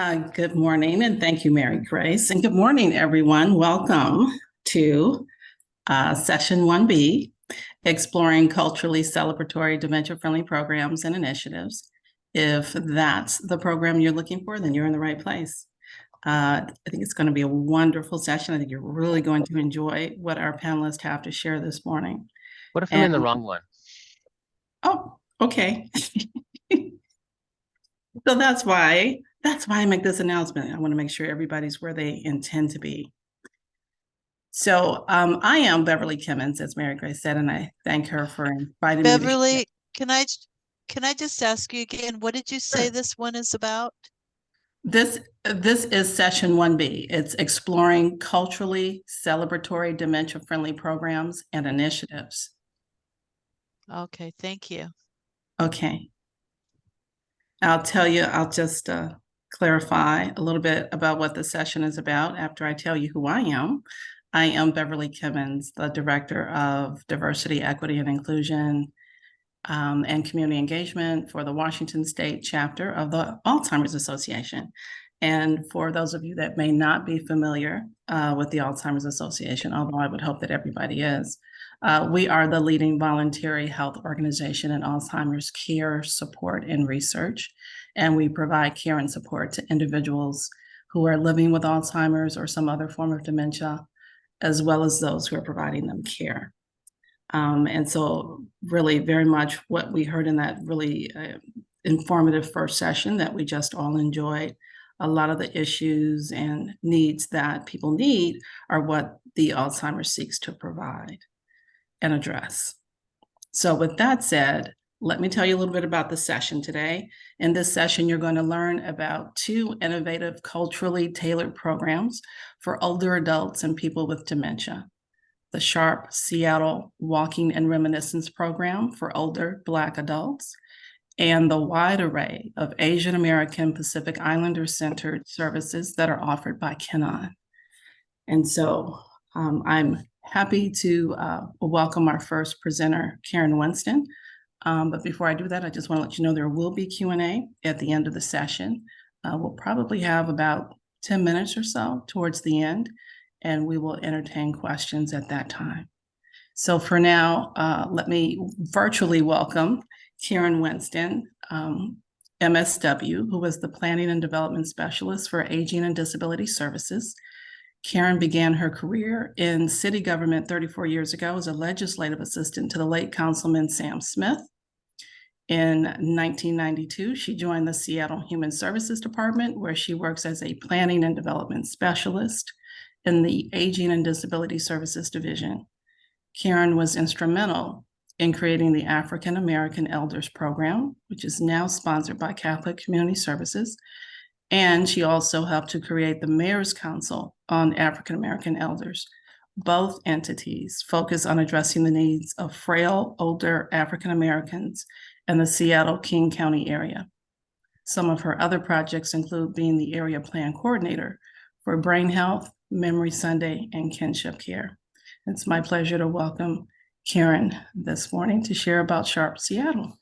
Good morning, and thank you, Mary Grace. And good morning, everyone. Welcome to Session 1B, Exploring Culturally Celebratory Dementia-Friendly Programs and Initiatives. If that's the program you're looking for, then you're in the right place. I think it's going to be a wonderful session. I think you're really going to enjoy what our panelists have to share this morning. What if I'm in the And, wrong one? oh, okay. So that's why I make this announcement. I want to make sure everybody's where they intend to be. So I am Beverly Kimmons, as Mary Grace said, and I thank her for inviting me to share. Beverly, can I just ask you again, what did you say Sure. this one is about? This is session 1B. It's exploring culturally celebratory dementia-friendly programs and initiatives. Okay, thank you. Okay. I'll just clarify a little bit about what the session is about after I tell you who I am. I am Beverly Kimmons, the Director of Diversity, Equity, and Inclusion and Community Engagement for the Washington State chapter of the Alzheimer's Association. And for those of you that may not be familiar with the Alzheimer's Association, although I would hope that everybody is, we are the leading voluntary health organization in Alzheimer's care, support, and research. And we provide care and support to individuals who are living with Alzheimer's or some other form of dementia, as well as those who are providing them care. And so really very much what we heard in that really informative first session that we just all enjoyed, a lot of the issues and needs that people need are what the Alzheimer's seeks to provide and address. So with that said, let me tell you a little bit about the session today. In this session, you're going to learn about 2 innovative culturally tailored programs for older adults and people with dementia. The SHARP Seattle Walking and Reminiscence Program for older Black adults, and the wide array of Asian American Pacific Islander-centered services that are offered by Kenon. And so I'm happy to welcome our first presenter, Karen Winston. But before I do that, I just want to let you know there will be Q&A at the end of the session. We'll probably have about 10 minutes or so towards the end, and we will entertain questions at that time. So for now, let me virtually welcome Karen Winston, MSW, who was the Planning and Development Specialist for Aging and Disability Services. Karen began her career in city government 34 years ago as a legislative assistant to the late Councilman Sam Smith. In 1992, she joined the Seattle Human Services Department, where she works as a planning and development specialist in the Aging and Disability Services Division. Karen was instrumental in creating the African American Elders Program, which is now sponsored by Catholic Community Services. And she also helped to create the Mayor's Council on African American Elders. Both entities focus on addressing the needs of frail, older African Americans in the Seattle-King County area. Some of her other projects include being the area plan coordinator for brain health, Memory Sunday, and kinship care. It's my pleasure to welcome Karen this morning to share about SHARP Seattle.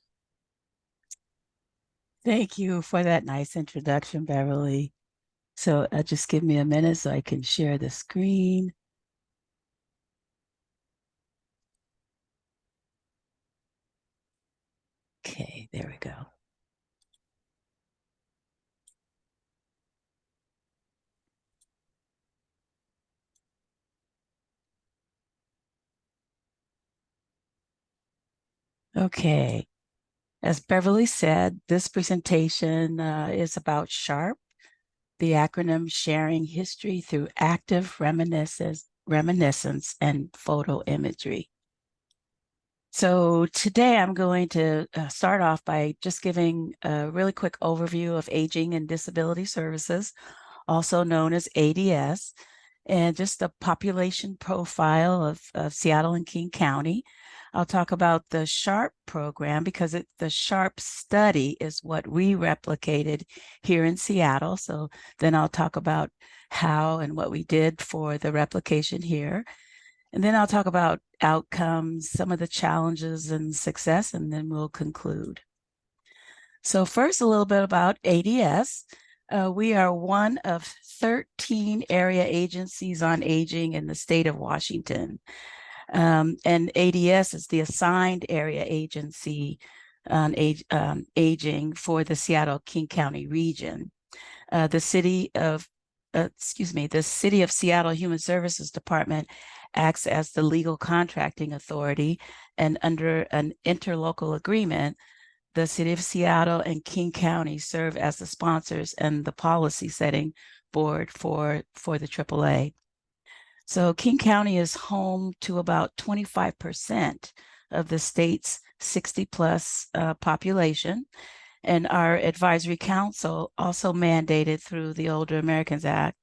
Thank you for that nice introduction, Beverly. So just give me a minute so I can share the screen. Okay, there we go. Okay, as Beverly said, this presentation is about SHARP, the acronym Sharing History Through Active Reminiscence and Photo Imagery. So today I'm going to start off by just giving a really quick overview of Aging and Disability Services, also known as ADS, and just a population profile of Seattle and King County. I'll talk about the SHARP program because the SHARP study is what we replicated here in Seattle. So then I'll talk about how and what we did for the replication here. And then I'll talk about outcomes, some of the challenges and success, and then we'll conclude. So first, a little bit about ADS. We are one of 13 area agencies on aging in the state of Washington. And ADS is the assigned area agency on aging for the Seattle-King County region. The City of Seattle Human Services Department acts as the legal contracting authority, and under an interlocal agreement, the City of Seattle and King County serve as the sponsors and the policy setting board for the AAA. So King County is home to about 25% of the state's 60 plus population. And our advisory council, also mandated through the Older Americans Act,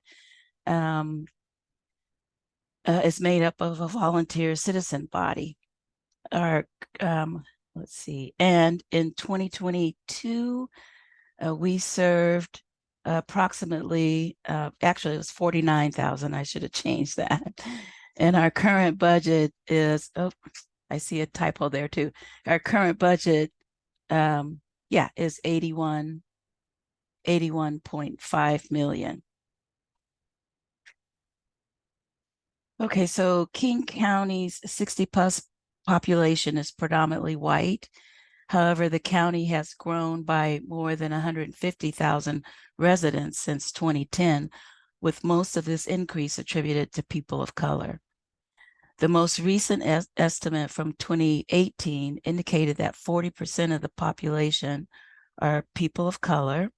is made up of a volunteer citizen body. Our let's see, and in 2022, we served approximately, actually it was 49,000, I should have changed that. And our current budget is, oh, I see a typo there too. Our current budget, is 81.5 million. Okay, so King County's 60 plus population is predominantly white. However, the county has grown by more than 150,000 residents since 2010, with most of this increase attributed to people of color. The most recent estimate from 2018 indicated that 40% of the population are people of color.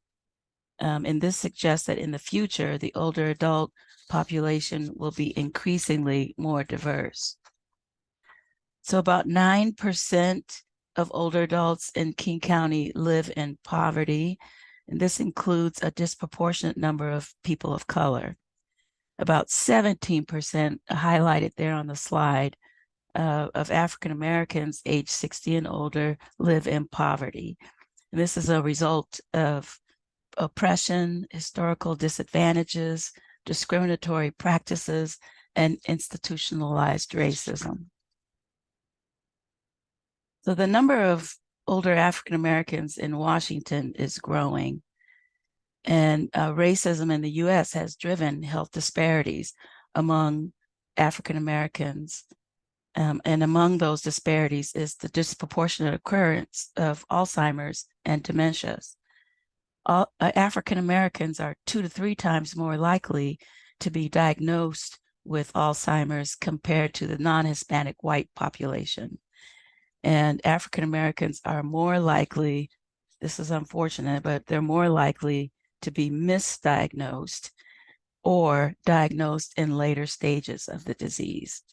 And this suggests that in the future, the older adult population will be increasingly more diverse. So about 9% of older adults in King County live in poverty, and this includes a disproportionate number of people of color. About 17%, highlighted there on the slide, of African Americans age 60 and older live in poverty. And this is a result of oppression, historical disadvantages, discriminatory practices, and institutionalized racism. So the number of older African Americans in Washington is growing, and racism in the US has driven health disparities among African Americans. And among those disparities is the disproportionate occurrence of Alzheimer's and dementias. African Americans are 2 to 3 times more likely to be diagnosed with Alzheimer's compared to the non-Hispanic white population. And African Americans are more likely, this is unfortunate, but they're more likely to be misdiagnosed or diagnosed in later stages of the disease.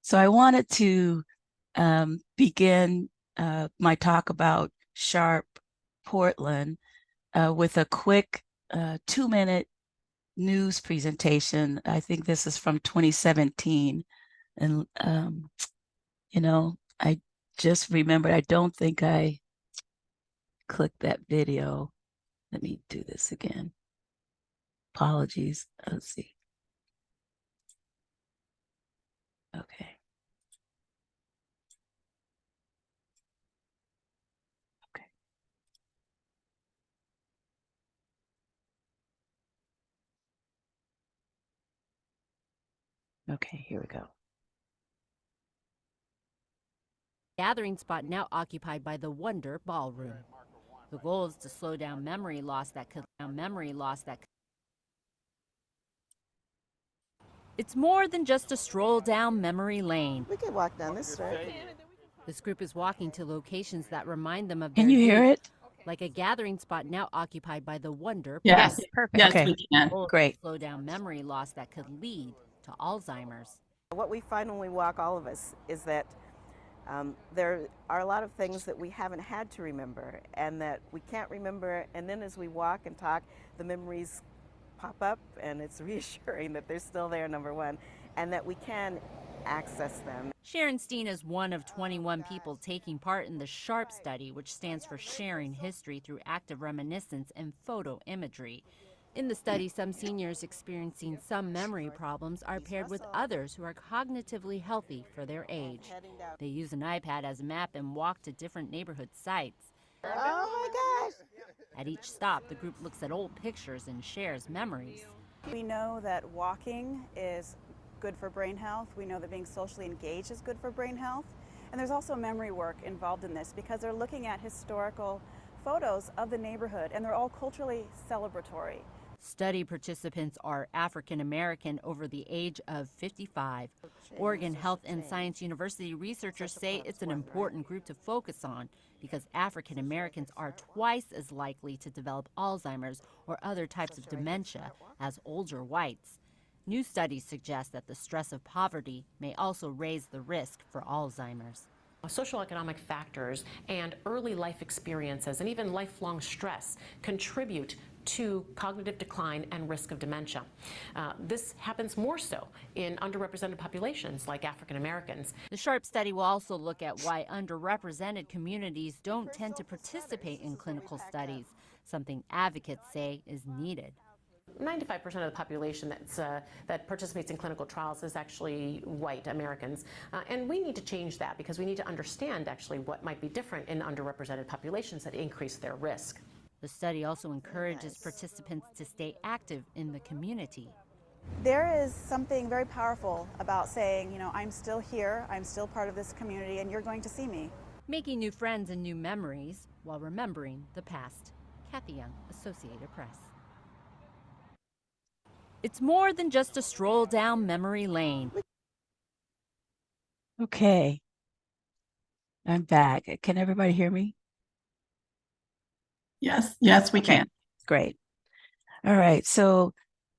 So I wanted to begin my talk about SHARP Portland with a quick 2-minute news presentation. I think this is from 2017. And, I just remembered, I don't think I clicked that video. Let me do this again. Apologies. Let's see. Okay. Okay, here we go. Gathering spot now occupied by the Wonder Ballroom. The goal is to slow down memory loss that could It's more than just a stroll down memory lane. We could walk down this street. This group is walking to locations that remind them of Can their you hear youth, it? like a gathering spot now occupied by the Wonder Yes, Ballroom. Perfect. yes, Okay. we can. The goal is to Great. slow down memory loss that could lead to Alzheimer's. What we find when we walk, all of us, is that there are a lot of things that we haven't had to remember and that we can't remember, and then as we walk and talk, the memories pop up, and it's reassuring that they're still there, number one, and that we can access them. Sharon Steen is one of 21 people taking part in the SHARP study, which stands for Sharing History Through Active Reminiscence and Photo Imagery. In the study, some seniors experiencing some memory problems are paired with others who are cognitively healthy for their age. They use an iPad as a map and walk to different neighborhood sites. Oh my gosh! At each stop, the group looks at old pictures and shares memories. We know that walking is good for brain health. We know that being socially engaged is good for brain health. And there's also memory work involved in this because they're looking at historical photos of the neighborhood, and they're all culturally celebratory. Study participants are African American over the age of 55. Oregon Health and Science University researchers say it's an important group to focus on because African Americans are twice as likely to develop Alzheimer's or other types of dementia as older whites. New studies suggest that the stress of poverty may also raise the risk for Alzheimer's. Socioeconomic factors and early life experiences and even lifelong stress contribute to cognitive decline and risk of dementia. This happens more so in underrepresented populations like African Americans. The SHARP study will also look at why underrepresented communities don't tend to participate in clinical studies, something advocates say is needed. 95% of the population that participates in clinical trials is actually white Americans. And we need to change that because we need to understand actually what might be different in underrepresented populations that increase their risk. The study also encourages participants to stay active in the community. There is something very powerful about saying, you know, I'm still here, I'm still part of this community, and you're going to see me. Making new friends and new memories while remembering the past. Kathy Young, Associated Press. It's more than just a stroll down memory lane. Okay, I'm back. Can everybody hear me? Yes, we can. Great. All right. So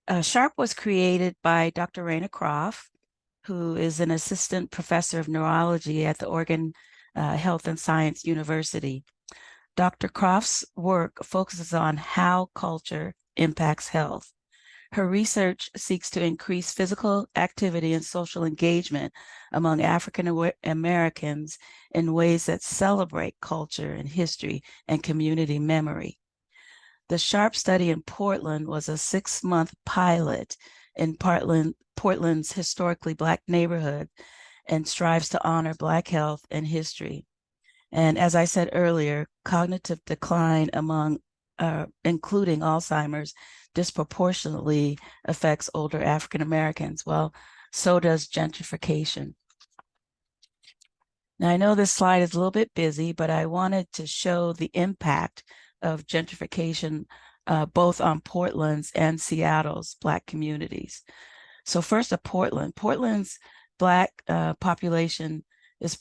SHARP was created by Dr. Raina Croft, who is an assistant professor of neurology at the Oregon Health and Science University. Dr. Croft's work focuses on how culture impacts health. Her research seeks to increase physical activity and social engagement among African Americans in ways that celebrate culture and history and community memory. The SHARP study in Portland was a 6-month pilot in Portland's historically Black neighborhood and strives to honor Black health and history. And as I said earlier, cognitive decline among including Alzheimer's, disproportionately affects older African Americans. Well, so does gentrification. Now, I know this slide is a little bit busy, but I wanted to show the impact of gentrification both on Portland's and Seattle's Black communities. So first of Portland. Portland's Black population is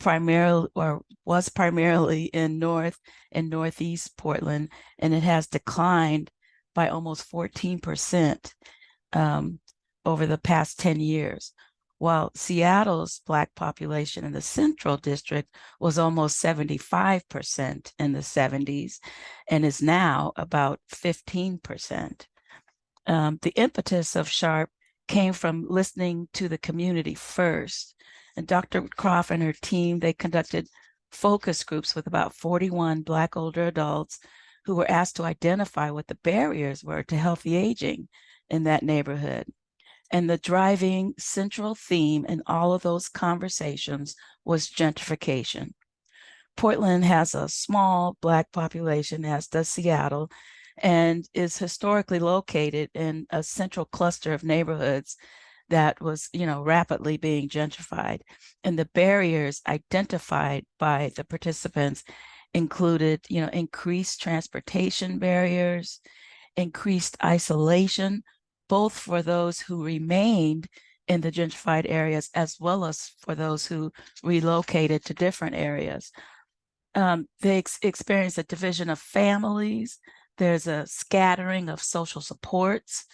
was primarily in North and Northeast Portland, and it has declined by almost 14% over the past 10 years, while Seattle's Black population in the Central District was almost 75% in the 70s and is now about 15%. The impetus of SHARP came from listening to the community first. And Dr. Croft and her team, they conducted focus groups with about 41 Black older adults who were asked to identify what the barriers were to healthy aging in that neighborhood. And the driving central theme in all of those conversations was gentrification. Portland has a small Black population, as does Seattle, and is historically located in a central cluster of neighborhoods that was, rapidly being gentrified. And the barriers identified by the participants included, increased transportation barriers, increased isolation, both for those who remained in the gentrified areas as well as for those who relocated to different areas. They experienced a division of families. There's a scattering of social supports.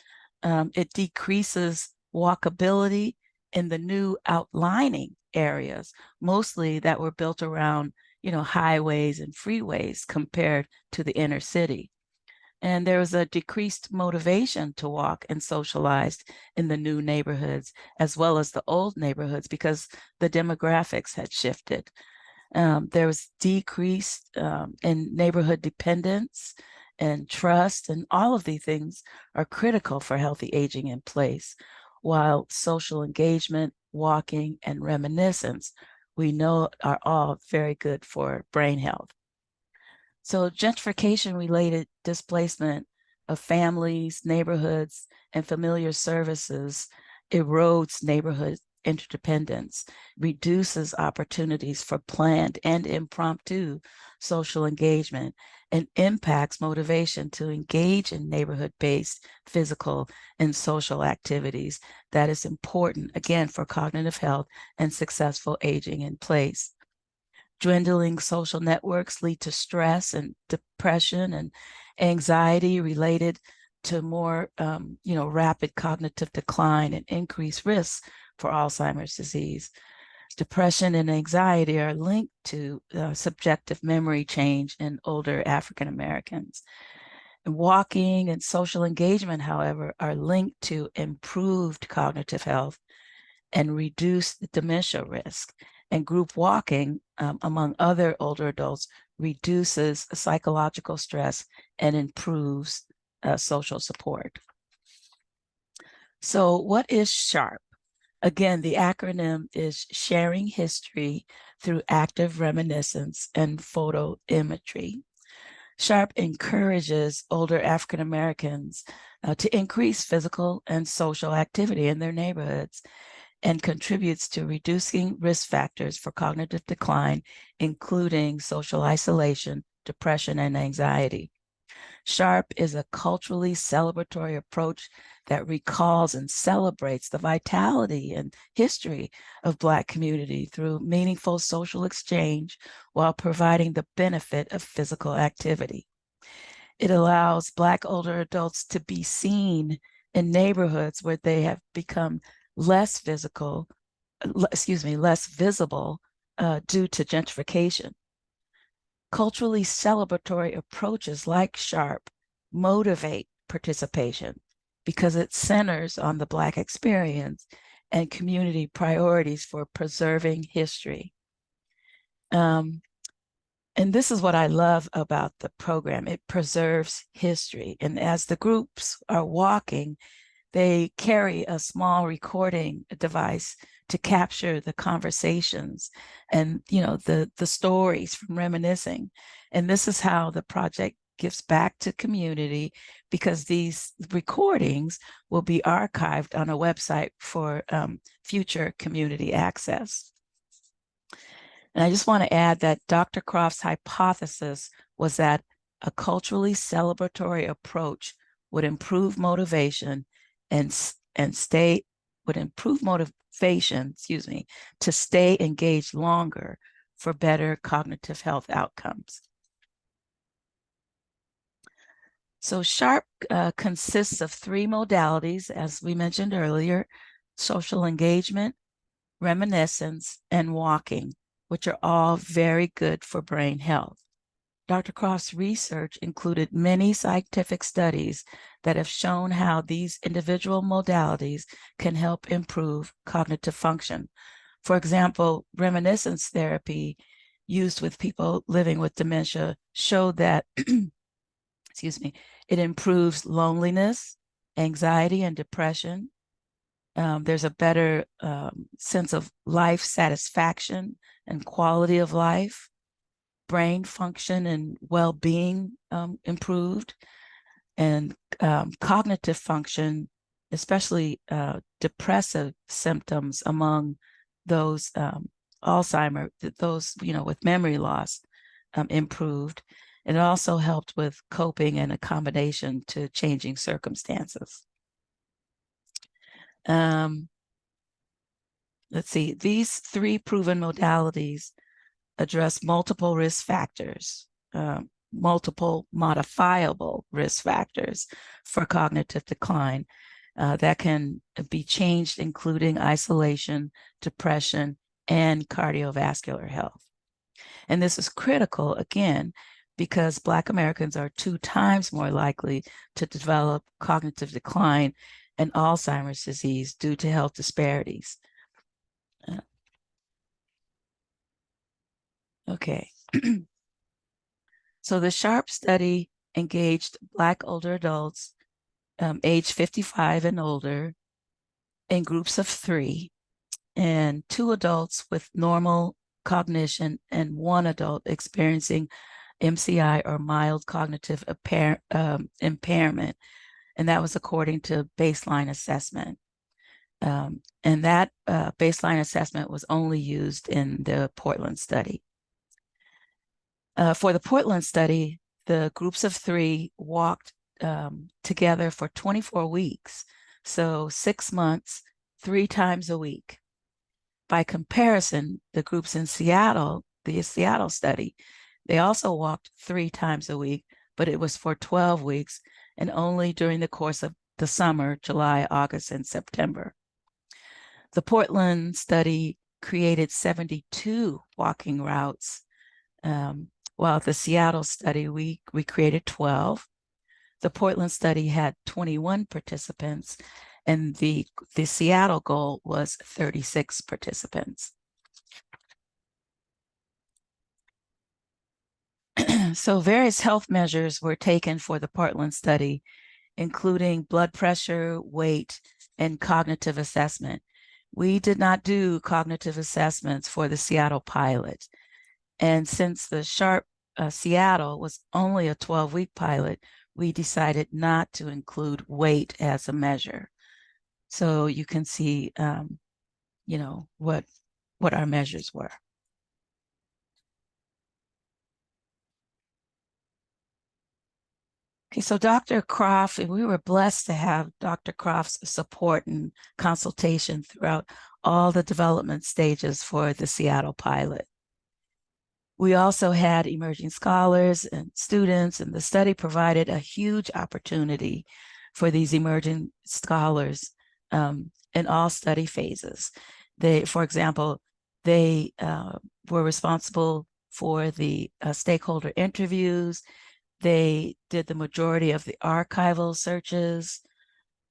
It decreases walkability in the new outlining areas, mostly that were built around, highways and freeways compared to the inner city. And there was a decreased motivation to walk and socialize in the new neighborhoods, as well as the old neighborhoods, because the demographics had shifted. There was decreased in neighborhood dependence and trust, and all of these things are critical for healthy aging in place. While social engagement, walking, and reminiscence, we know are all very good for brain health. So gentrification-related displacement of families, neighborhoods, and familiar services erodes neighborhood interdependence, reduces opportunities for planned and impromptu social engagement, and impacts motivation to engage in neighborhood-based physical and social activities that is important, again, for cognitive health and successful aging in place. Dwindling social networks lead to stress and depression and anxiety related to more, rapid cognitive decline and increased risks for Alzheimer's disease. Depression and anxiety are linked to subjective memory change in older African Americans. And walking and social engagement, however, are linked to improved cognitive health and reduced dementia risk. And group walking, among other older adults, reduces psychological stress and improves social support. So what is SHARP? Again, the acronym is Sharing History Through Active Reminiscence and Photo Imagery. SHARP encourages older African Americans to increase physical and social activity in their neighborhoods and contributes to reducing risk factors for cognitive decline, including social isolation, depression, and anxiety. SHARP is a culturally celebratory approach that recalls and celebrates the vitality and history of Black community through meaningful social exchange while providing the benefit of physical activity. It allows Black older adults to be seen in neighborhoods where they have become less visible due to gentrification. Culturally celebratory approaches like SHARP motivate participation because it centers on the Black experience and community priorities for preserving history. And this is what I love about the program. It preserves history. And as the groups are walking, they carry a small recording device to capture the conversations and the stories from reminiscing. And this is how the project gives back to community, because these recordings will be archived on a website for future community access. And I just want to add that Dr. Croft's hypothesis was that a culturally celebratory approach would improve motivation would improve motivation, to stay engaged longer for better cognitive health outcomes. So SHARP consists of 3 modalities, as we mentioned earlier: social engagement, reminiscence, and walking, which are all very good for brain health. Dr. Croft's research included many scientific studies that have shown how these individual modalities can help improve cognitive function. For example, reminiscence therapy used with people living with dementia showed that it improves loneliness, anxiety, and depression. There's a better sense of life satisfaction and quality of life. Brain function and well-being improved, and cognitive function, especially depressive symptoms among those Alzheimer, those with memory loss, improved. And it also helped with coping and accommodation to changing circumstances. Let's see, these 3 proven modalities address multiple risk factors, multiple modifiable risk factors for cognitive decline that can be changed, including isolation, depression, and cardiovascular health. And this is critical, again, because Black Americans are 2 times more likely to develop cognitive decline and Alzheimer's disease due to health disparities. Okay. So the SHARP study engaged Black older adults age 55 and older in groups of 3, and 2 adults with normal cognition and 1 adult experiencing MCI, or mild cognitive impairment, and that was according to baseline assessment. And that baseline assessment was only used in the Portland study. For the Portland study, the groups of 3 walked together for 24 weeks, so 6 months, 3 times a week. By comparison, the groups in Seattle, the Seattle study, they also walked 3 times a week, but it was for 12 weeks and only during the course of the summer, July, August, and September. The Portland study created 72 walking routes, while the Seattle study, we created 12. The Portland study had 21 participants, and the Seattle goal was 36 participants. So various health measures were taken for the Portland study, including blood pressure, weight, and cognitive assessment. We did not do cognitive assessments for the Seattle pilot. And since the SHARP Seattle was only a 12-week pilot, we decided not to include weight as a measure. So you can see, you know, what our measures were. Okay, so Dr. Croft, and we were blessed to have Dr. Croft's support and consultation throughout all the development stages for the Seattle pilot. We also had emerging scholars and students, and the study provided a huge opportunity for these emerging scholars in all study phases. For example, they were responsible for the stakeholder interviews. They did the majority of the archival searches.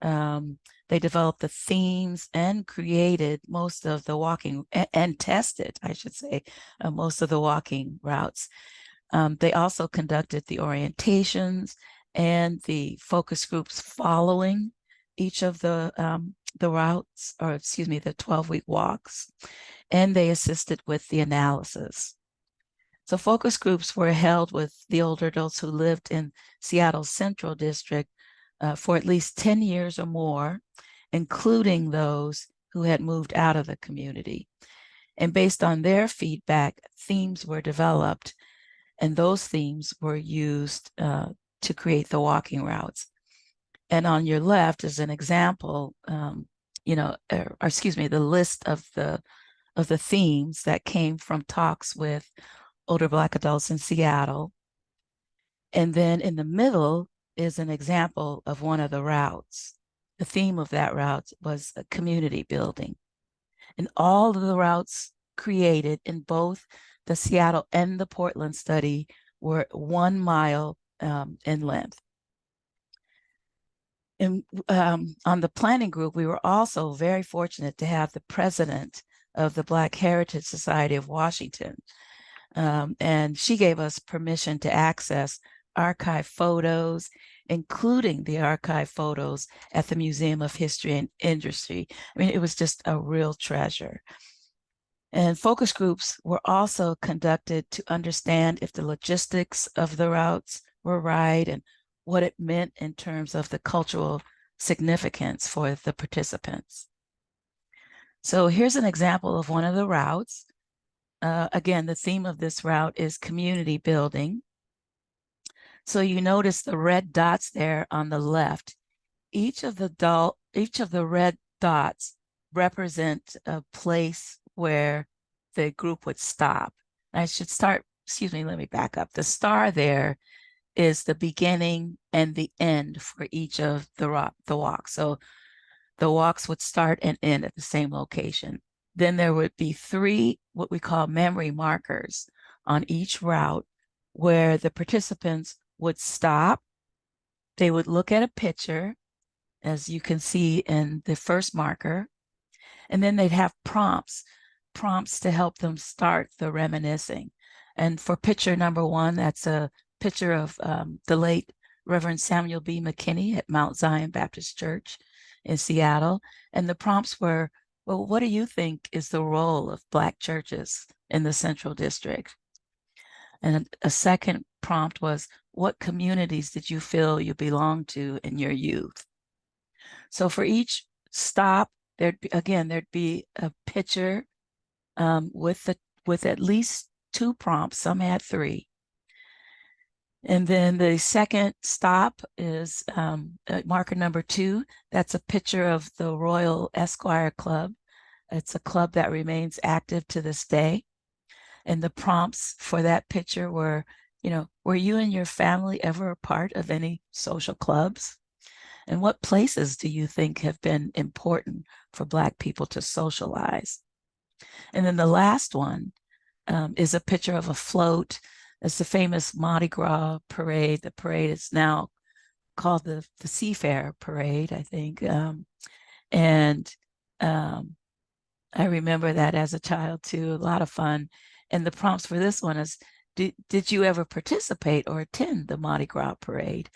They developed the themes and created most of the walking and tested, I should say, most of the walking routes. They also conducted the orientations and the focus groups following each of the routes, or excuse me, the 12-week walks, and they assisted with the analysis. So focus groups were held with the older adults who lived in Seattle's Central District for at least 10 years or more, including those who had moved out of the community. And based on their feedback, themes were developed, and those themes were used to create the walking routes. And on your left is an example, the list of the themes that came from talks with older Black adults in Seattle. And then in the middle is an example of one of the routes. The theme of that route was a community building. And all of the routes created in both the Seattle and the Portland study were 1 mile in length. And on the planning group, we were also very fortunate to have the president of the Black Heritage Society of Washington. And she gave us permission to access archive photos, including the archive photos at the Museum of History and Industry. I mean, it was just a real treasure. And focus groups were also conducted to understand if the logistics of the routes were right and what it meant in terms of the cultural significance for the participants. So here's an example of one of the routes. Again, the theme of this route is community building. So you notice the red dots there on the left. Each of the red dots represent a place where the group would stop. I should start, excuse me, let me back up. The star there is the beginning and the end for each of the walks. So the walks would start and end at the same location. Then there would be 3 what we call memory markers on each route where the participants would stop. They would look at a picture, as you can see in the first marker, and then they'd have prompts to help them start the reminiscing. And for picture number 1, that's a picture of the late Reverend Samuel B. McKinney at Mount Zion Baptist Church in Seattle. And the prompts were, well, what do you think is the role of Black churches in the Central District? And a second prompt was, what communities did you feel you belonged to in your youth? So for each stop, there'd be a picture with at least 2 prompts. Some had 3. And then the second stop is marker number 2. That's a picture of the Royal Esquire Club. It's a club that remains active to this day. And the prompts for that picture were, were you and your family ever a part of any social clubs? And what places do you think have been important for Black people to socialize? And then the last one is a picture of a float. It's the famous Mardi Gras parade. The parade is now called the Seafair Parade, I think. I remember that as a child too, a lot of fun. And the prompts for this one is, did you ever participate or attend the Mardi Gras parade?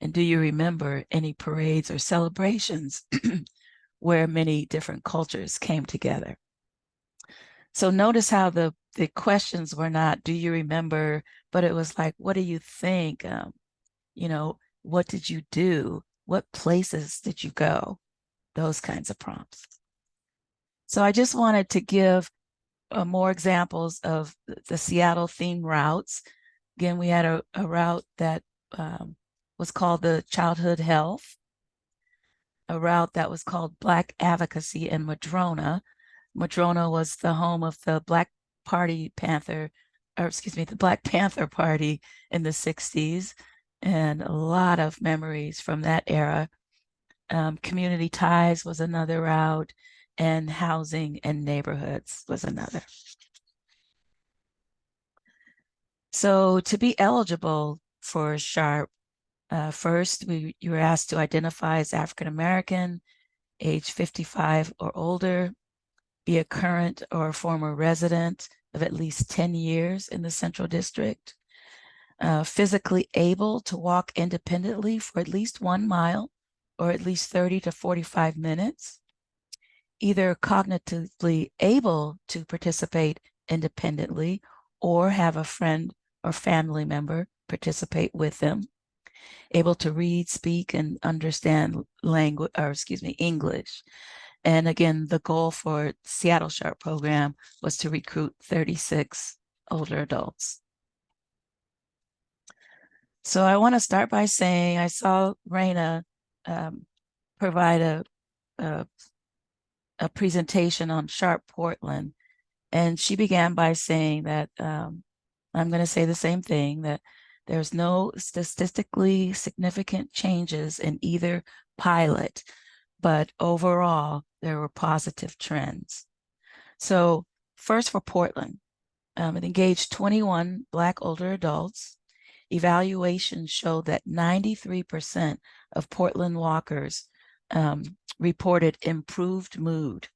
And do you remember any parades or celebrations where many different cultures came together? So notice how the questions were not, do you remember, but it was like, what do you think? What did you do? What places did you go? Those kinds of prompts. So I just wanted to give more examples of the Seattle theme routes. Again, we had a route that was called the Childhood Health, a route that was called Black Advocacy in Madrona. Madrona was the home of the Black Panther Party in the 60s, and a lot of memories from that era. Community Ties was another route, and Housing and Neighborhoods was another. So to be eligible for SHARP, first you were asked to identify as African American, age 55 or older, be a current or former resident of at least 10 years in the Central District, physically able to walk independently for at least 1 mile or at least 30 to 45 minutes, either cognitively able to participate independently or have a friend or family member participate with them, able to read, speak, and understand English. And again, the goal for Seattle SHARP program was to recruit 36 older adults. So I want to start by saying I saw Raina provide a presentation on SHARP Portland, and she began by saying that I'm going to say the same thing, that there's no statistically significant changes in either pilot, but overall there were positive trends. So first for Portland, it engaged 21 Black older adults. Evaluations showed that 93% of Portland walkers reported improved mood.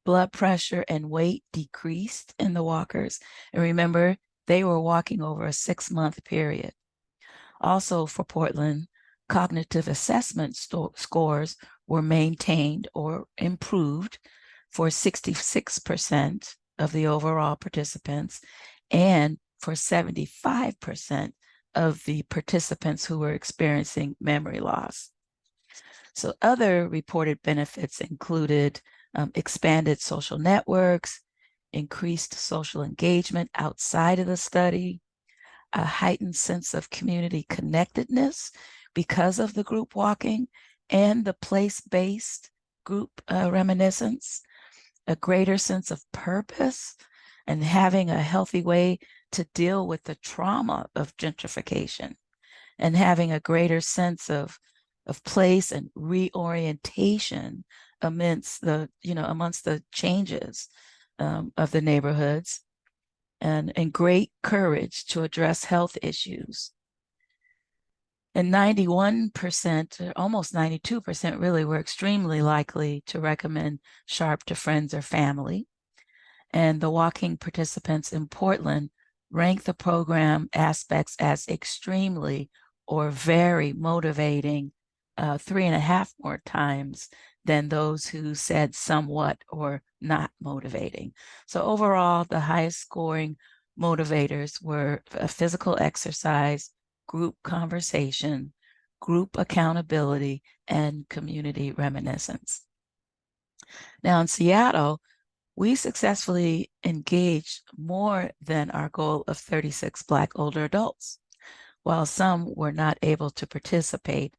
Blood pressure and weight decreased in the walkers. And remember, they were walking over a 6-month period. Also for Portland, cognitive assessment scores were maintained or improved for 66% of the overall participants and for 75% of the participants who were experiencing memory loss. So other reported benefits included expanded social networks, increased social engagement outside of the study, a heightened sense of community connectedness because of the group walking and the place-based group reminiscence, a greater sense of purpose, and having a healthy way to deal with the trauma of gentrification, and having a greater sense of place and reorientation amongst the changes of the neighborhoods, and great courage to address health issues. And 91%, almost 92% really, were extremely likely to recommend SHARP to friends or family. And the walking participants in Portland ranked the program aspects as extremely or very motivating 3.5 more times than those who said somewhat or not motivating. So overall, the highest scoring motivators were physical exercise, group conversation, group accountability, and community reminiscence. Now in Seattle, we successfully engaged more than our goal of 36 Black older adults. While some were not able to participate,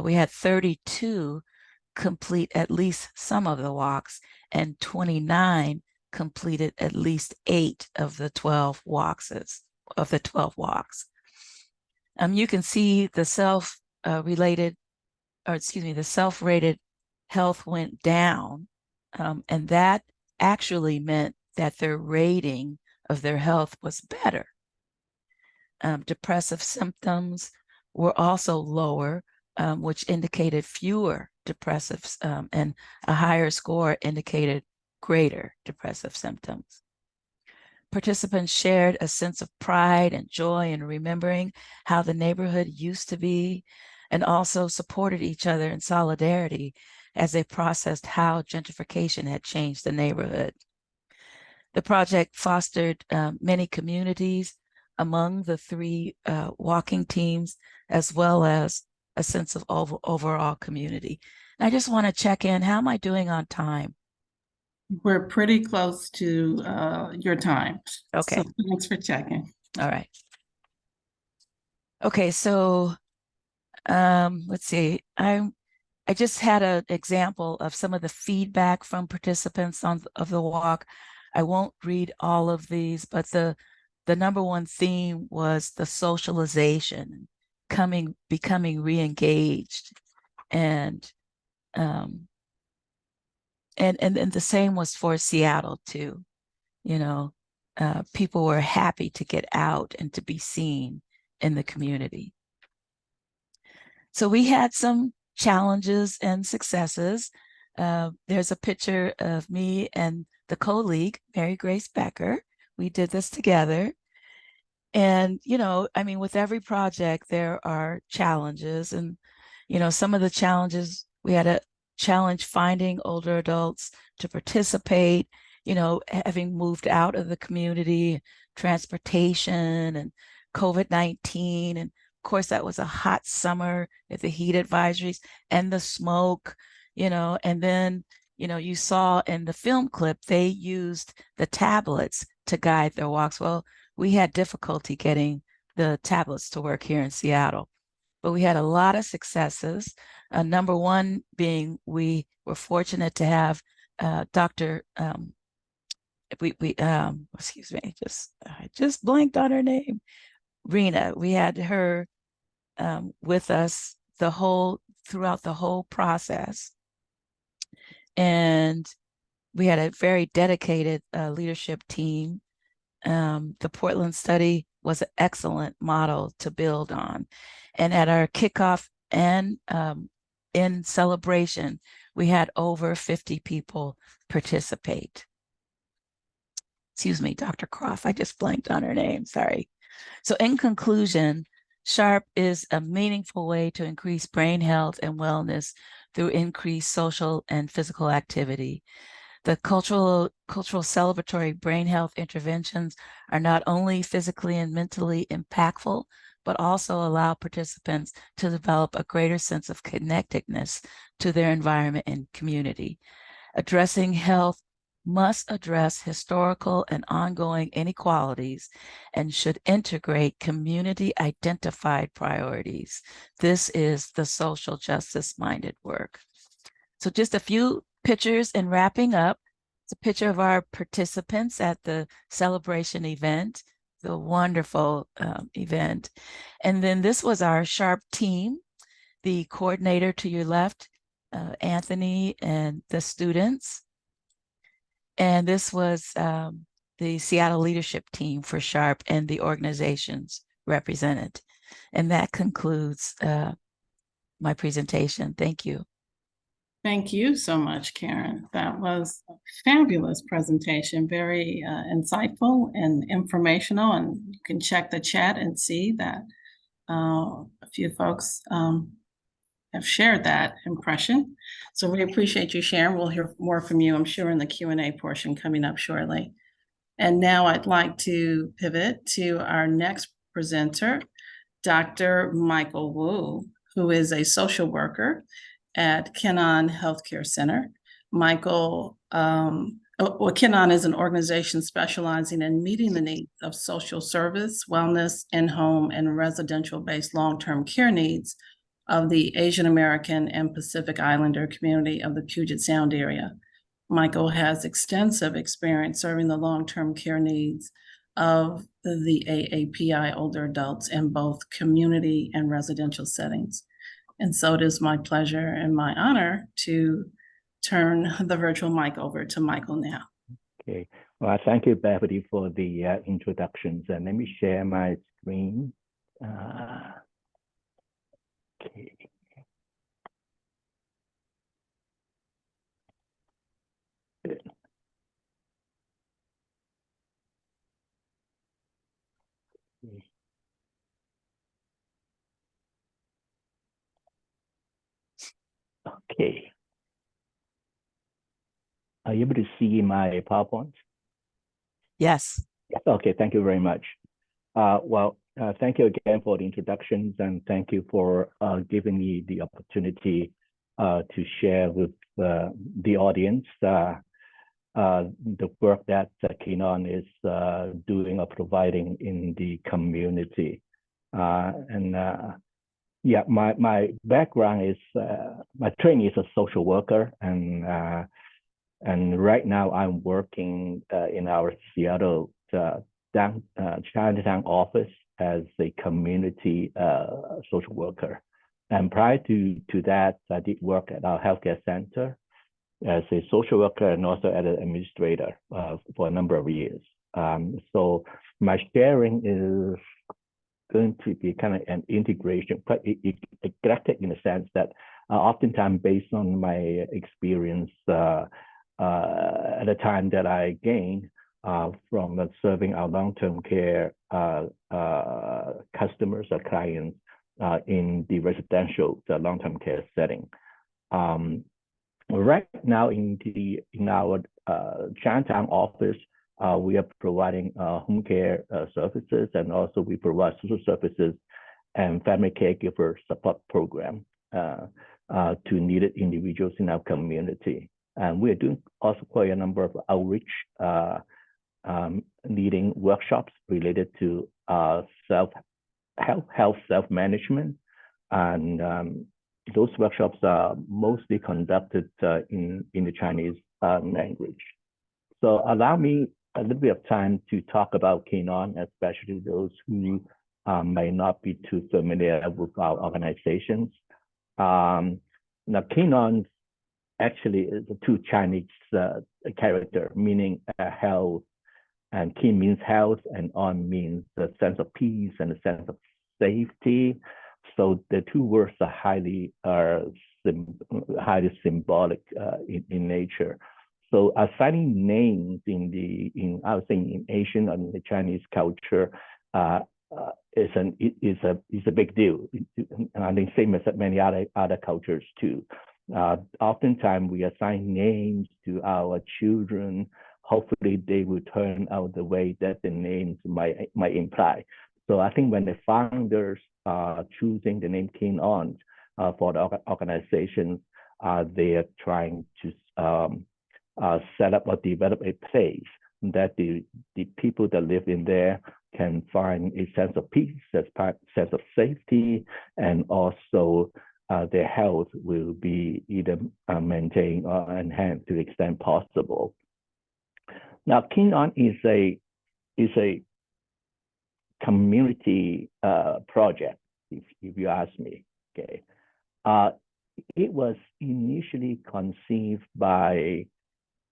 we had 32 complete at least some of the walks, and 29 completed at least 8 of the 12 walks. You can see the self-rated health went down, and that actually meant that their rating of their health was better. Depressive symptoms were also lower, which indicated fewer depressives, and a higher score indicated greater depressive symptoms. Participants shared a sense of pride and joy in remembering how the neighborhood used to be, and also supported each other in solidarity as they processed how gentrification had changed the neighborhood. The project fostered many communities among the 3 walking teams, as well as a sense of overall community. And I just want to check in. How am I doing on time? We're pretty close to your time. Okay. So thanks for checking. All right. Okay, so let's see. I just had an example of some of the feedback from participants of the walk. I won't read all of these, but the number one theme was the socialization, becoming re-engaged, and the same was for Seattle too. People were happy to get out and to be seen in the community. So we had some challenges and successes. There's a picture of me and the co-league, Mary Grace Becker. We did this together. And, with every project, there are challenges. And, some of the challenges, we had a challenge finding older adults to participate, having moved out of the community, transportation, and COVID-19. And of course, that was a hot summer with the heat advisories and the smoke, and then, you saw in the film clip, they used the tablets to guide their walks. Well, we had difficulty getting the tablets to work here in Seattle, but we had a lot of successes. Number one being, we were fortunate to have Dr. Excuse me, I just blanked on her name. Rena. We had her with us throughout the whole process, and we had a very dedicated leadership team. The Portland study was an excellent model to build on. And at our kickoff and in celebration, we had over 50 people participate. Excuse me, Dr. Croft, I just blanked on her name, sorry. So in conclusion, SHARP is a meaningful way to increase brain health and wellness through increased social and physical activity. The cultural celebratory brain health interventions are not only physically and mentally impactful, but also allow participants to develop a greater sense of connectedness to their environment and community. Addressing health must address historical and ongoing inequalities and should integrate community identified priorities. This is the social justice minded work. So just a few pictures and wrapping up. It's a picture of our participants at the celebration event, the wonderful event. And then this was our SHARP team, the coordinator to your left, Anthony, and the students. And this was the Seattle leadership team for SHARP and the organizations represented. And that concludes my presentation. Thank you. Thank you so much, Karen. That was a fabulous presentation, very insightful and informational. And you can check the chat and see that a few folks have shared that impression. So we appreciate you sharing. We'll hear more from you, I'm sure, in the Q&A portion coming up shortly. And now I'd like to pivot to our next presenter, Dr. Michael Wu, who is a social worker at Kenon Healthcare Center. Michael, Kenon is an organization specializing in meeting the needs of social service, wellness, in-home, and residential-based long-term care needs of the Asian American and Pacific Islander community of the Puget Sound area. Michael has extensive experience serving the long-term care needs of the AAPI older adults in both community and residential settings. And so it is my pleasure and my honor to turn the virtual mic over to Michael now. Okay, well, thank you, Beverly, for the introductions. And let me share my screen. Okay. Good. Okay. Are you able to see my PowerPoint? Yes. Okay, thank you very much. Thank you again for the introductions, and thank you for giving me the opportunity to share with the audience the work that Kenon is doing or providing in the community. Yeah, my background is, my training is a social worker, and right now I'm working in our Seattle Chinatown office as a community social worker. And prior to that, I did work at our healthcare center as a social worker and also as an administrator for a number of years. So my sharing is going to be kind of an integration, quite eclectic in the sense that oftentimes based on my experience at the time that I gained from serving our long-term care customers or clients in the residential long-term care setting. Right now in our Chinatown office, we are providing home care services, and also we provide social services and family caregiver support program to needed individuals in our community. And we are doing also quite a number of outreach, leading workshops related to health self-management, and those workshops are mostly conducted in the Chinese language. So allow me a little bit of time to talk about Kenon, especially those who may not be too familiar with our organizations. Now, Kenon actually is a two Chinese character, meaning health, and Kin means health, and On means the sense of peace and a sense of safety. So the two words are highly symbolic in nature. So assigning names I would say in Asian and the Chinese culture is a big deal. I think same as many other cultures too. Oftentimes we assign names to our children. Hopefully they will turn out the way that the names might imply. So I think when the founders are choosing the name Kenon for the organizations, they are trying to set up or develop a place that the people that live in there can find a sense of peace, a sense of safety, and also their health will be either maintained or enhanced to the extent possible. Now, Kenon is a community project, if you ask me. Okay, it was initially conceived by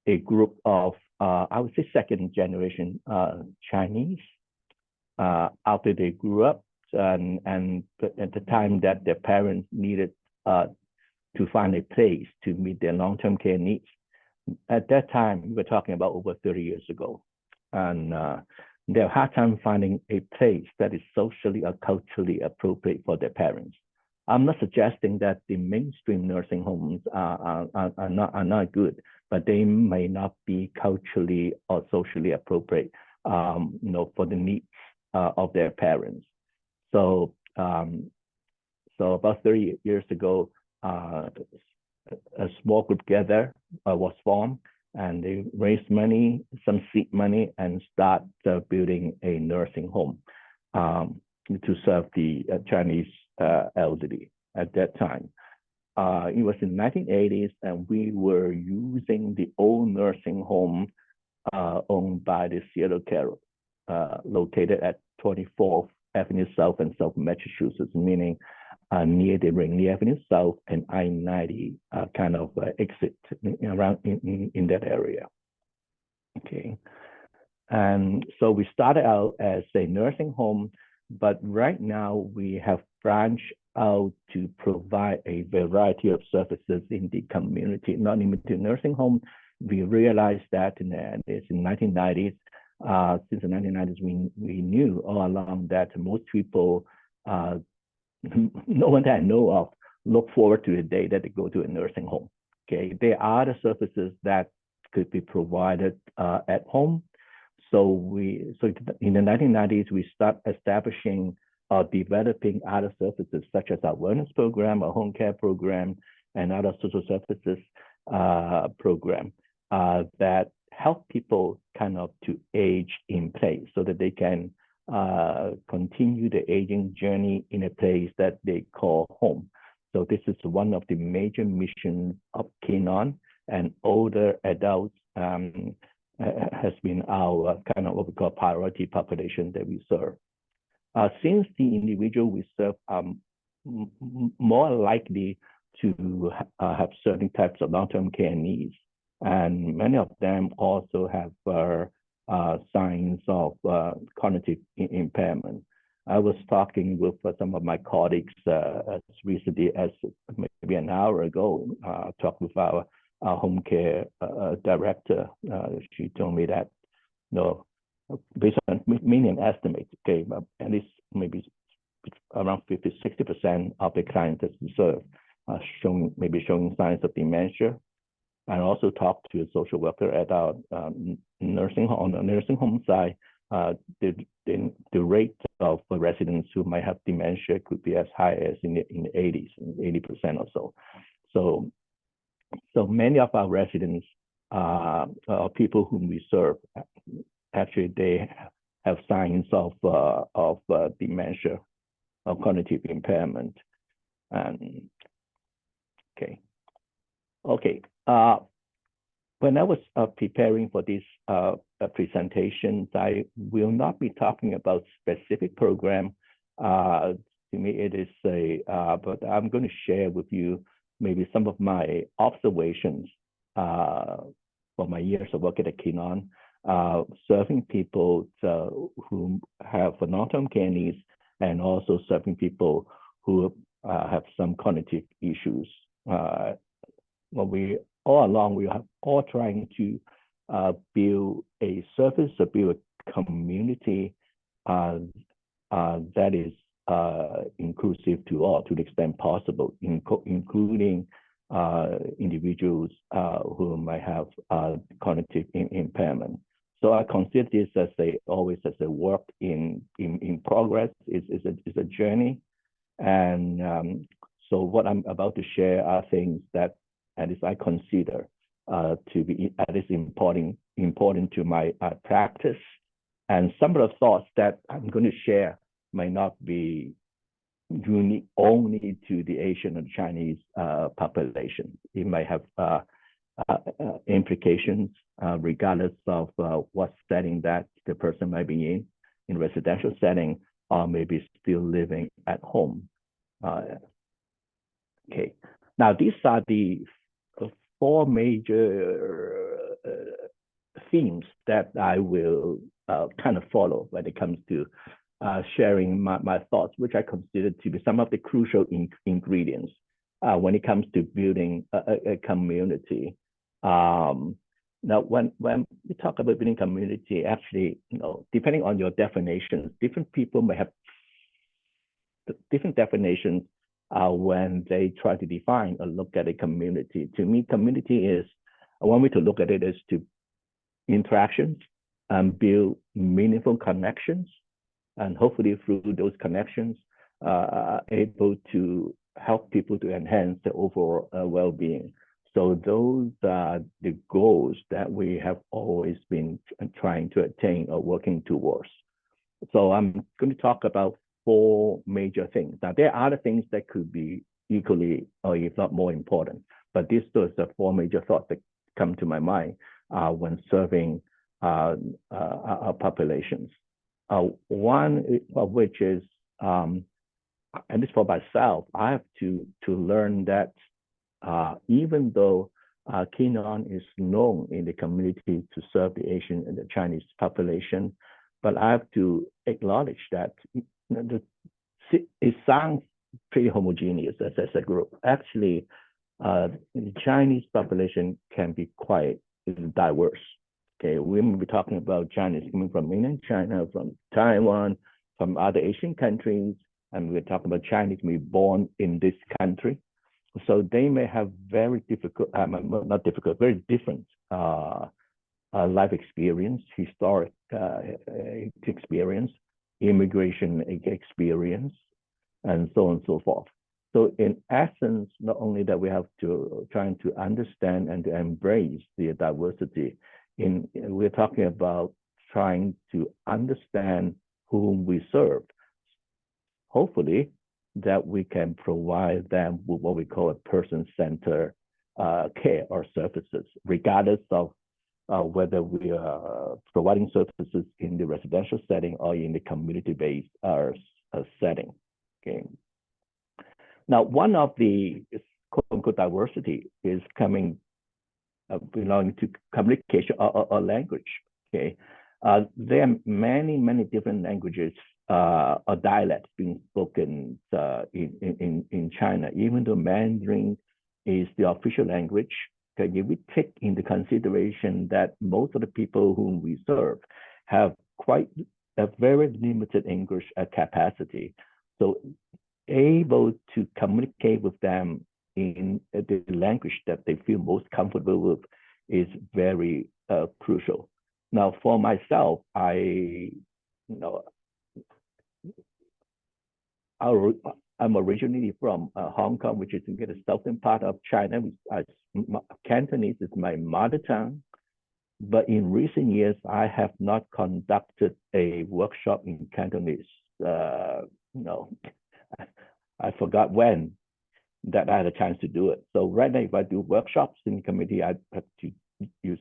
a group of I would say second generation Chinese after they grew up, and at the time that their parents needed to find a place to meet their long-term care needs. At that time, we were talking about over 30 years ago, and they have a hard time finding a place that is socially or culturally appropriate for their parents. I'm not suggesting that the mainstream nursing homes are not good, but they may not be culturally or socially appropriate, for the needs of their parents. So, so about 30 years ago, a small group together was formed, and they raised money, some seed money, and start building a nursing home to serve the Chinese elderly at that time. It was in the 1980s, and we were using the old nursing home owned by the Seattle Carroll, located at 24th Avenue South and South Massachusetts, meaning near the Rainey Avenue South and I-90 kind of exit around in that area. Okay, and so we started out as a nursing home, but right now we have branched out to provide a variety of services in the community, not limited to nursing home. We realized that in the 1990s, since the 1990s, we knew all along that most people, no one that I know of, look forward to the day that they go to a nursing home. Okay, there are the services that could be provided at home. So in the 1990s, we start establishing or developing other services such as our wellness program, our home care program, and other social services program that help people kind of to age in place so that they can continue the aging journey in a place that they call home. So this is one of the major missions of Kinon, and older adults has been our kind of what we call priority population that we serve. Since the individual we serve are more likely to have certain types of long-term care needs, and many of them also have signs of cognitive impairment. I was talking with some of my colleagues as recently as maybe an hour ago, talked with our home care director. She told me that, based on median estimates, okay, at least maybe around 50–60% of the clients that we serve are showing signs of dementia. I also talked to a social worker at our nursing home. On the nursing home side, the rate of residents who might have dementia could be as high as in the 80s, 80% or so. So many of our residents, people whom we serve, actually they have signs of dementia or cognitive impairment. And okay. When I was preparing for this presentation, I will not be talking about specific program. To me, it is but I'm going to share with you maybe some of my observations for my years of work at Kinon, serving people who have long-term care needs, and also serving people who have some cognitive issues. We all along, we are all trying to build a service, build a community that is inclusive to all, to the extent possible, including individuals who might have cognitive impairment. So I consider this as always as a work in progress. It's a journey, and so what I'm about to share are things that at least I consider to be at least important to my practice. And some of the thoughts that I'm going to share might not be unique only to the Asian and Chinese population. It might have implications regardless of what setting that the person might be in residential setting, or maybe still living at home. Okay, now these are the four major themes that I will kind of follow when it comes to sharing my thoughts, which I consider to be some of the crucial ingredients when it comes to building a community. Now, when we talk about building community, actually, depending on your definitions, different people may have different definitions when they try to define or look at a community. To me, community is One way to look at it is to interactions and build meaningful connections, and hopefully through those connections, able to help people to enhance their overall well-being. So those are the goals that we have always been trying to attain or working towards. So I'm going to talk about 4 major things. Now, there are other things that could be equally or if not more important, but these are the 4 major thoughts that come to my mind when serving our populations. One of which is, at least for myself, I have to learn that even though Kinon is known in the community to serve the Asian and the Chinese population, but I have to acknowledge that it sounds pretty homogeneous as a group. Actually, the Chinese population can be quite diverse. Okay, we may be talking about Chinese coming from mainland China, from Taiwan, from other Asian countries, and we're talking about Chinese may be born in this country. So they may have very difficult, very different life experience, historic experience, immigration experience, and so on and so forth. So in essence, not only that we have to trying to understand and to embrace the diversity, we're talking about trying to understand whom we serve. Hopefully, that we can provide them with what we call a person-centered care or services, regardless of whether we are providing services in the residential setting or in the community-based setting. Okay. Now, one of the quote-unquote diversity is belonging to communication or language. Okay, there are many different languages or dialects being spoken in China, even though Mandarin is the official language. Okay, if we take into consideration that most of the people whom we serve have quite a very limited English capacity, so able to communicate with them in the language that they feel most comfortable with is very crucial. Now, for myself, I'm originally from Hong Kong, which is in the southern part of China. Cantonese is my mother tongue, but in recent years, I have not conducted a workshop in Cantonese. I forgot when that I had a chance to do it. So right now, if I do workshops in the community, I have to use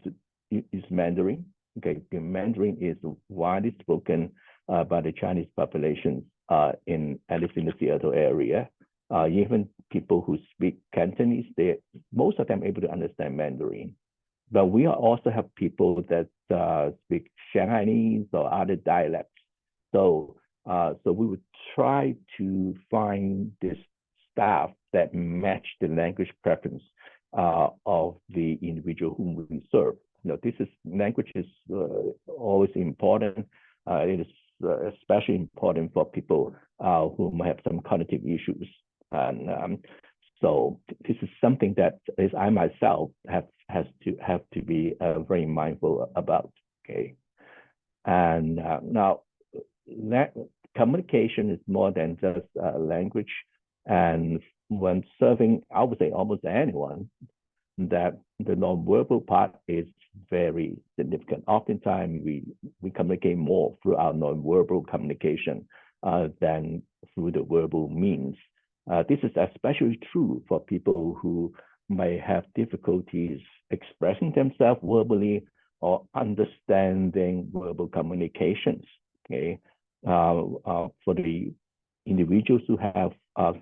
Mandarin. Okay, the Mandarin is widely spoken by the Chinese population at least in the Seattle area. Even people who speak Cantonese, most of them able to understand Mandarin. But we also have people that speak Shanghainese or other dialects. So we would try to find this staff that match the language preference of the individual whom we serve. Language is always important. It is especially important for people who might have some cognitive issues. And so this is something that I myself have to be very mindful about. Okay, and now communication is more than just language. And when serving, I would say almost anyone, that the nonverbal part is very significant. Oftentimes, we communicate more through our nonverbal communication than through the verbal means. This is especially true for people who may have difficulties expressing themselves verbally or understanding verbal communications. Okay, for the individuals who have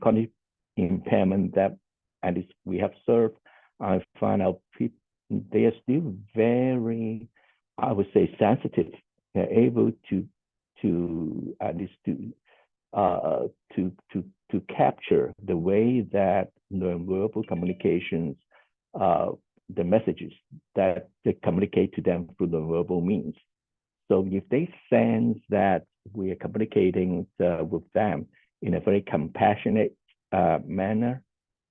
cognitive impairment that at least we have served, I find out they are still very, I would say, sensitive. They're able to at least to capture the way that nonverbal communications, the messages that they communicate to them through the verbal means. So if they sense that we are communicating with them in a very compassionate manner,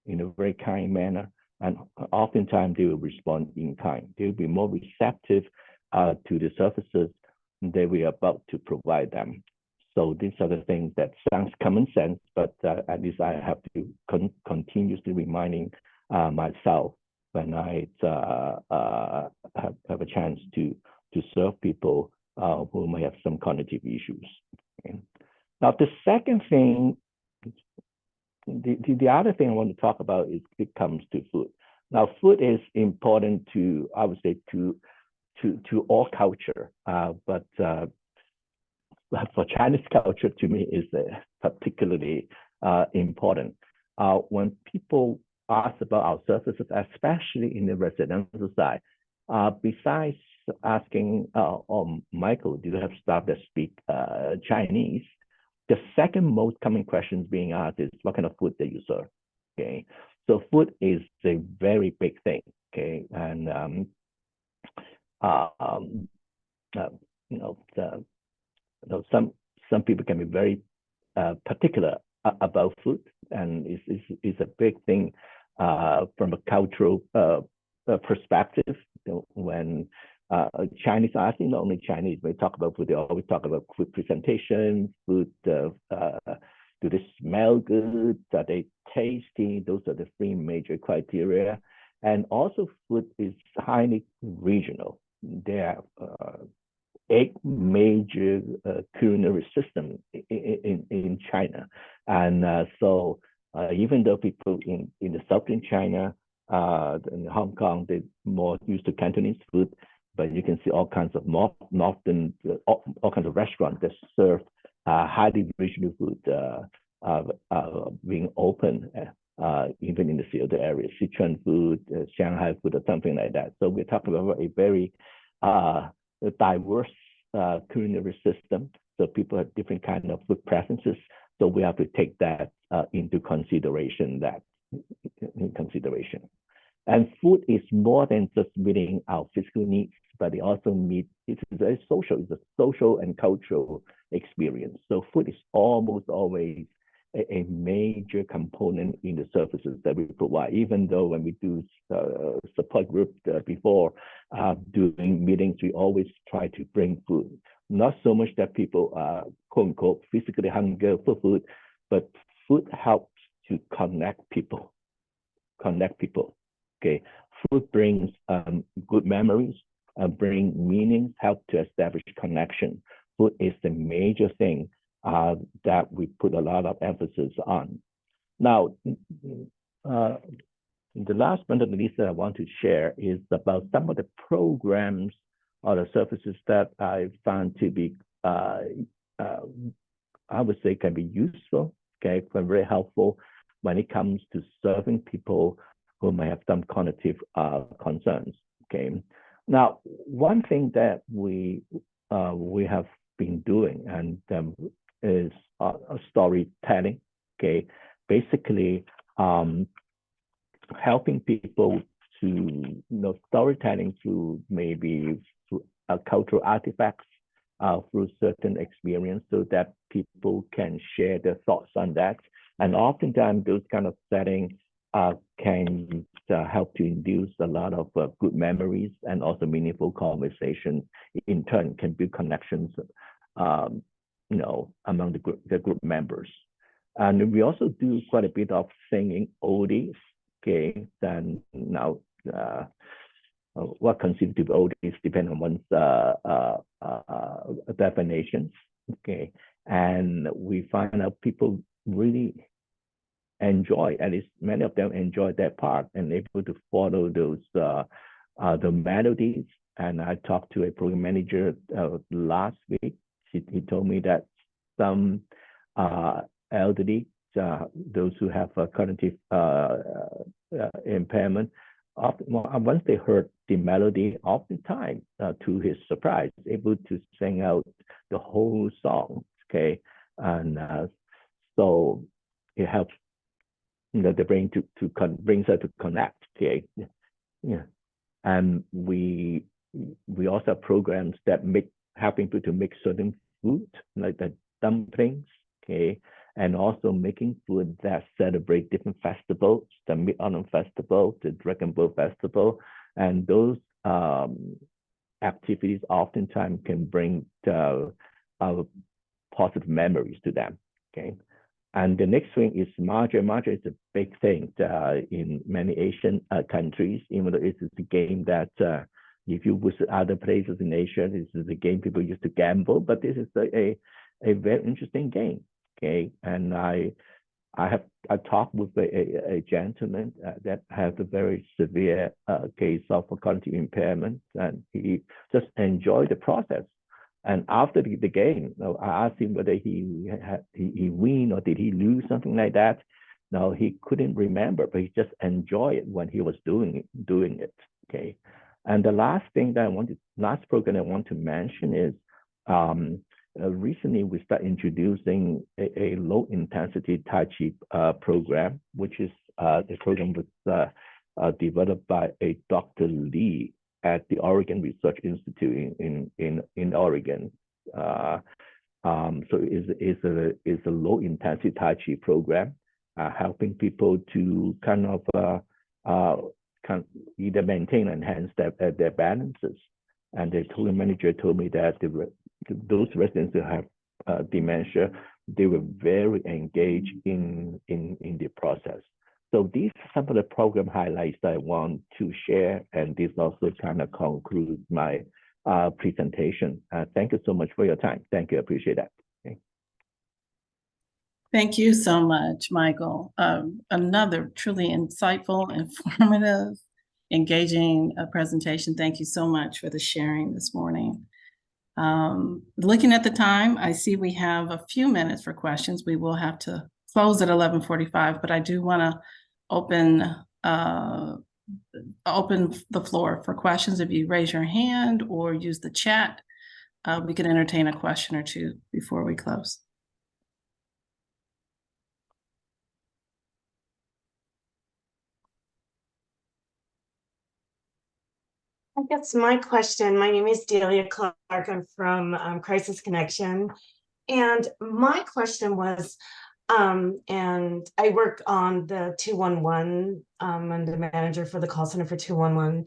in a very kind manner, and oftentimes they will respond in kind. They will be more receptive to the services that we are about to provide them. So these are the things that sounds common sense, but at least I have to continuously reminding myself when I have a chance to serve people who may have some cognitive issues. Okay. Now, the second thing, the other thing I want to talk about is it comes to food. Now, food is important to, I would say, to all culture, but for Chinese culture, to me, is particularly important. When people ask about our services, especially in the residential side, besides asking, Michael, do you have staff that speak Chinese? The second most common question being asked is, what kind of food that you serve? Okay, so food is a very big thing. Okay, and some people can be very particular about food, and it's a big thing from a cultural perspective. When Chinese, I think not only Chinese, when we talk about food, they always talk about food presentation, food, do they smell good, are they tasty? Those are the three major criteria. And also food is highly regional. There are 8 major culinary systems in China. And so even though people in the southern China, in Hong Kong, they're more used to Cantonese food, but you can see all kinds of northern, all kinds of restaurants that serve highly regional food being open, even in the Seattle area, Sichuan food, Shanghai food, or something like that. So we're talking about a very diverse culinary system. So people have different kind of food preferences. So we have to take that into consideration. And food is more than just meeting our physical needs, but it also it's very social. It's a social and cultural experience. So food is almost always a major component in the services that we provide. Even though when we do support group before doing meetings, we always try to bring food. Not so much that people are quote unquote physically hungry for food, but food helps to connect people. Okay, food brings good memories, bring meaning, help to establish connection. Food is the major thing that we put a lot of emphasis on. Now, the last but not least that I want to share is about some of the programs or the services that I found to be, I would say, can be useful, okay, very helpful when it comes to serving people who may have some cognitive concerns. Okay. Now, one thing that we have been doing and is storytelling. Okay, basically helping people to storytelling through maybe through cultural artifacts, through certain experience, so that people can share their thoughts on that. And oftentimes those kind of settings can help to induce a lot of good memories and also meaningful conversations. In turn, can build connections, among the group members. And we also do quite a bit of singing oldies. Okay, then now what considered to be oldies depend on one's definitions. Okay, and we find out people really enjoy, at least many of them enjoy that part and able to follow those the melodies. And I talked to a program manager last week. He told me that some elderly, those who have a cognitive impairment, once they heard the melody, oftentimes, to his surprise, able to sing out the whole song. Okay, and so it helps the brain brings her to connect. Okay, yeah, and we also have programs that helping people to make certain food like the dumplings. Okay, and also making food that celebrate different festivals, the Mid-Autumn Festival, the Dragon Boat Festival, and those activities oftentimes can bring positive memories to them. Okay, and the next thing is Mahjong. Mahjong is a big thing in many Asian countries, even though it's a game that if you visit other places in Asia, this is a game people used to gamble, but this is a very interesting game. Okay, and I talked with a gentleman that has a very severe case of cognitive impairment, and he just enjoyed the process. And after the game, I asked him whether he win or did he lose, something like that. No, he couldn't remember, but he just enjoyed it when he was doing it. Okay, and the last program I want to mention is recently we start introducing a low intensity Tai Chi program, which is the program was developed by a Dr. Lee at the Oregon Research Institute in Oregon. So it's a low intensity Tai Chi program, helping people to kind of either maintain and enhance their balances. And the program manager told me that those residents who have dementia, they were very engaged in the process. So these are some of the program highlights that I want to share, and this also kind of concludes my presentation. Thank you so much for your time. Thank you, I appreciate that. Okay. Thank you so much, Michael. Another truly insightful, informative, engaging presentation. Thank you so much for the sharing this morning. Looking at the time, I see we have a few minutes for questions. We will have to close at 11:45, but I do want to open the floor for questions. If you raise your hand or use the chat, we can entertain a question or two before we close. I guess my name is Delia Clark. I'm from Crisis Connection. And my question was, and I work on the 211, I'm the manager for the call center for 211.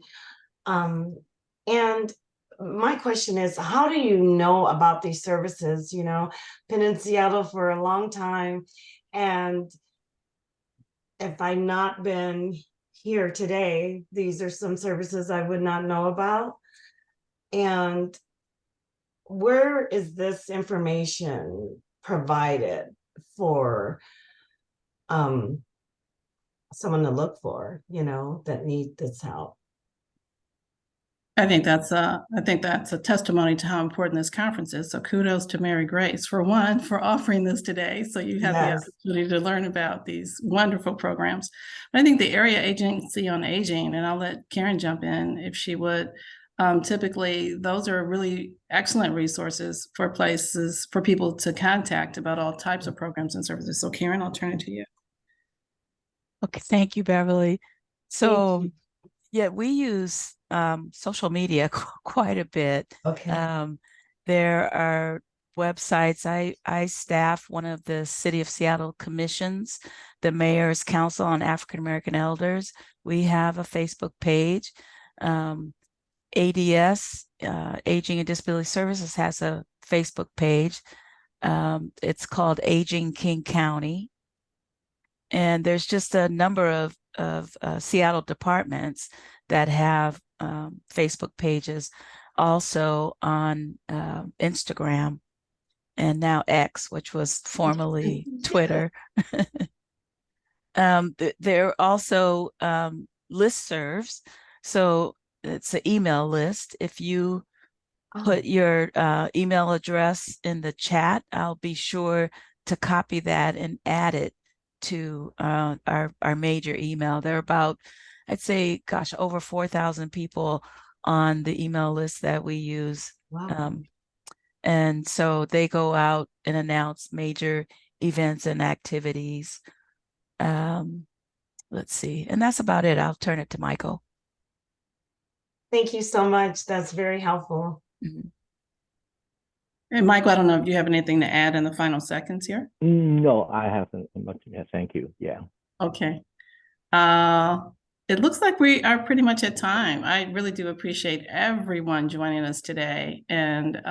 And my question is, how do you know about these services? You know, been in Seattle for a long time. And if I've not been here today, these are some services I would not know about. And where is this information provided for someone to look for, you know, that need this help? I think that's a testimony to how important this conference is. So kudos to Mary Grace for offering this today. So you have the opportunity to learn about these wonderful programs. I think the Area Agency on Aging, and I'll let Karen jump in if she would. Typically, those are really excellent resources for people to contact about all types of programs and services. So Karen, I'll turn it to you. Okay, thank you, Beverly. So yeah, we use social media quite a bit. Okay. There are websites. I staff one of the City of Seattle commissions, the Mayor's Council on African American Elders. We have a Facebook page. ADS, Aging and Disability Services, has a Facebook page. It's called Aging King County. And there's just a number of Seattle departments that have Facebook pages, also on Instagram, and now X, which was formerly Twitter. There are also listservs. So it's an email list. If you put your email address in the chat, I'll be sure to copy that and add it to our major email. There are about, I'd say, gosh, over 4,000 people on the email list that we use. Wow. And so they go out and announce major events and activities. Let's see. And that's about it. I'll turn it to Michael. Thank you so much. That's very helpful. Mm-hmm. And Michael, I don't know if you have anything to add in the final seconds here. No, I haven't much. Yeah, thank you. Yeah. Okay. It looks like we are pretty much at time. I really do appreciate everyone joining us today. And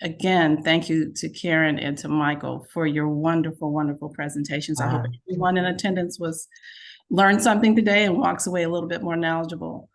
again, thank you to Karen and to Michael for your wonderful, wonderful presentations. I hope everyone in attendance learned something today and walks away a little bit more knowledgeable.